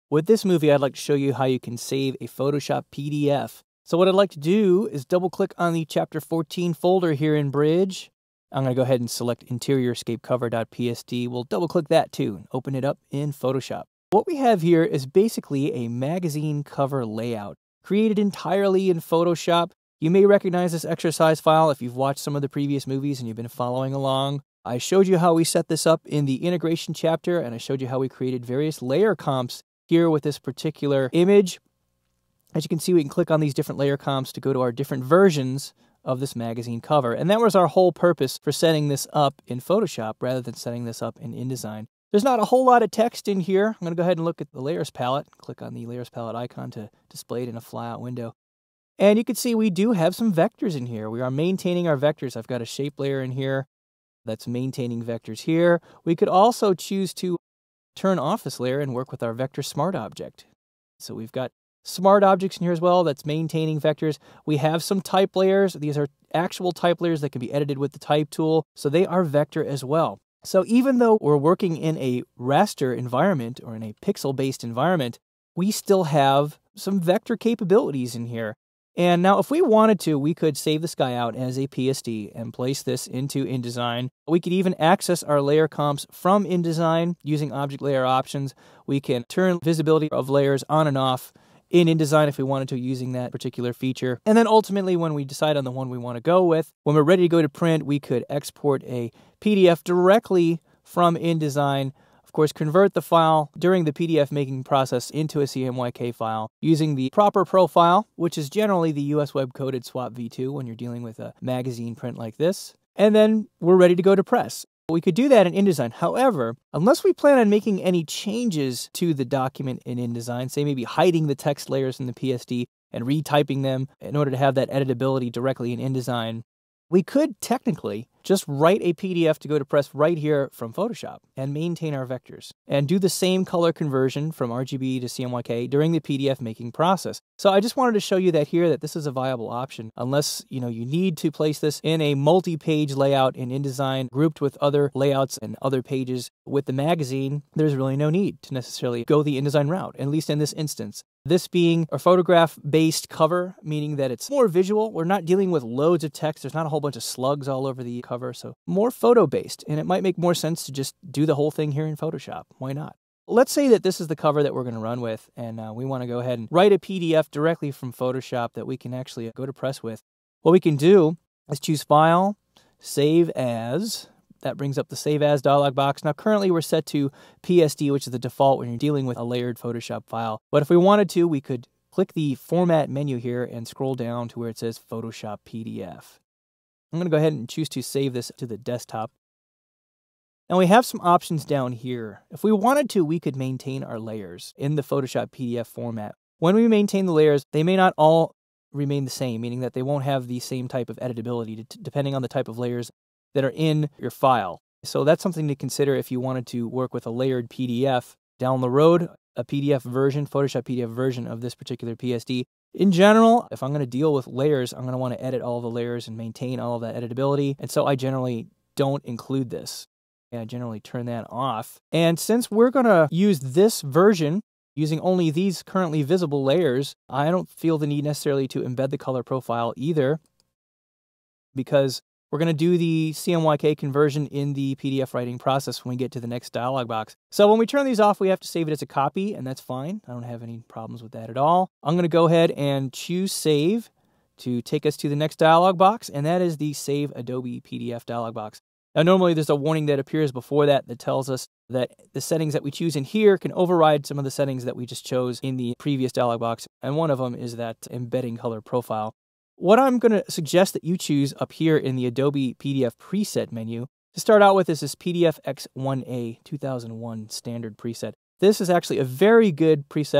With this movie, I'd like to show you how you can save a Photoshop PDF. So what I'd like to do is double click on the Chapter 14 folder here in Bridge. I'm going to go ahead and select InteriorEscapeCover.psd. We'll double click that too and open it up in Photoshop. What we have here is basically a magazine cover layout created entirely in Photoshop. You may recognize this exercise file if you've watched some of the previous movies and you've been following along. I showed you how we set this up in the integration chapter, and I showed you how we created various layer comps here with this particular image. As you can see, we can click on these different layer comps to go to our different versions of this magazine cover. And that was our whole purpose for setting this up in Photoshop rather than setting this up in InDesign. There's not a whole lot of text in here. I'm going to go ahead and look at the Layers palette. Click on the Layers palette icon to display it in a flyout window. And you can see we do have some vectors in here. We are maintaining our vectors. I've got a shape layer in here that's maintaining vectors here. We could also choose to turn off this layer and work with our Vector Smart Object. So we've got smart objects in here as well that's maintaining vectors. We have some type layers. These are actual type layers that can be edited with the type tool. So they are vector as well. So even though we're working in a raster environment or in a pixel-based environment, we still have some vector capabilities in here. And now if we wanted to, we could save this guy out as a PSD and place this into InDesign. We could even access our layer comps from InDesign using object layer options. We can turn visibility of layers on and off in InDesign if we wanted to using that particular feature. And then ultimately when we decide on the one we want to go with, when we're ready to go to print, we could export a PDF directly from InDesign. Of course, convert the file during the PDF making process into a CMYK file using the proper profile, which is generally the US Web Coded SWAP v2 when you're dealing with a magazine print like this. And then we're ready to go to press. We could do that in InDesign. However, unless we plan on making any changes to the document in InDesign, say maybe hiding the text layers in the PSD and retyping them in order to have that editability directly in InDesign, we could technically just write a PDF to go to press right here from Photoshop and maintain our vectors and do the same color conversion from RGB to CMYK during the PDF making process. So I just wanted to show you that here, that this is a viable option. Unless you need to place this in a multi-page layout in InDesign grouped with other layouts and other pages with the magazine, there's really no need to necessarily go the InDesign route, at least in this instance. This being a photograph-based cover, meaning that it's more visual. We're not dealing with loads of text. There's not a whole bunch of slugs all over the cover, so more photo-based. And it might make more sense to just do the whole thing here in Photoshop. Why not? Let's say that this is the cover that we're going to run with, and we want to go ahead and write a PDF directly from Photoshop that we can actually go to press with. What we can do is choose File, Save As. That brings up the Save As dialog box. Now, currently we're set to PSD, which is the default when you're dealing with a layered Photoshop file. But if we wanted to, we could click the Format menu here and scroll down to where it says Photoshop PDF. I'm going to go ahead and choose to save this to the desktop. Now, we have some options down here. If we wanted to, we could maintain our layers in the Photoshop PDF format. When we maintain the layers, they may not all remain the same, meaning that they won't have the same type of editability depending on the type of layers that are in your file. So that's something to consider if you wanted to work with a layered PDF down the road, a PDF version, Photoshop PDF version of this particular PSD. In general, if I'm going to deal with layers, I'm going to want to edit all the layers and maintain all of that editability. And so I generally don't include this. I generally turn that off. And since we're going to use this version using only these currently visible layers, I don't feel the need necessarily to embed the color profile either, because we're going to do the CMYK conversion in the PDF writing process when we get to the next dialog box. So when we turn these off, we have to save it as a copy, and that's fine. I don't have any problems with that at all. I'm going to go ahead and choose Save to take us to the next dialog box, and that is the Save Adobe PDF dialog box. Now, normally there's a warning that appears before that tells us that the settings that we choose in here can override some of the settings that we just chose in the previous dialog box, and one of them is that embedding color profile. What I'm going to suggest that you choose up here in the Adobe PDF preset menu to start out with is this PDF X1A 2001 standard preset. This is actually a very good preset.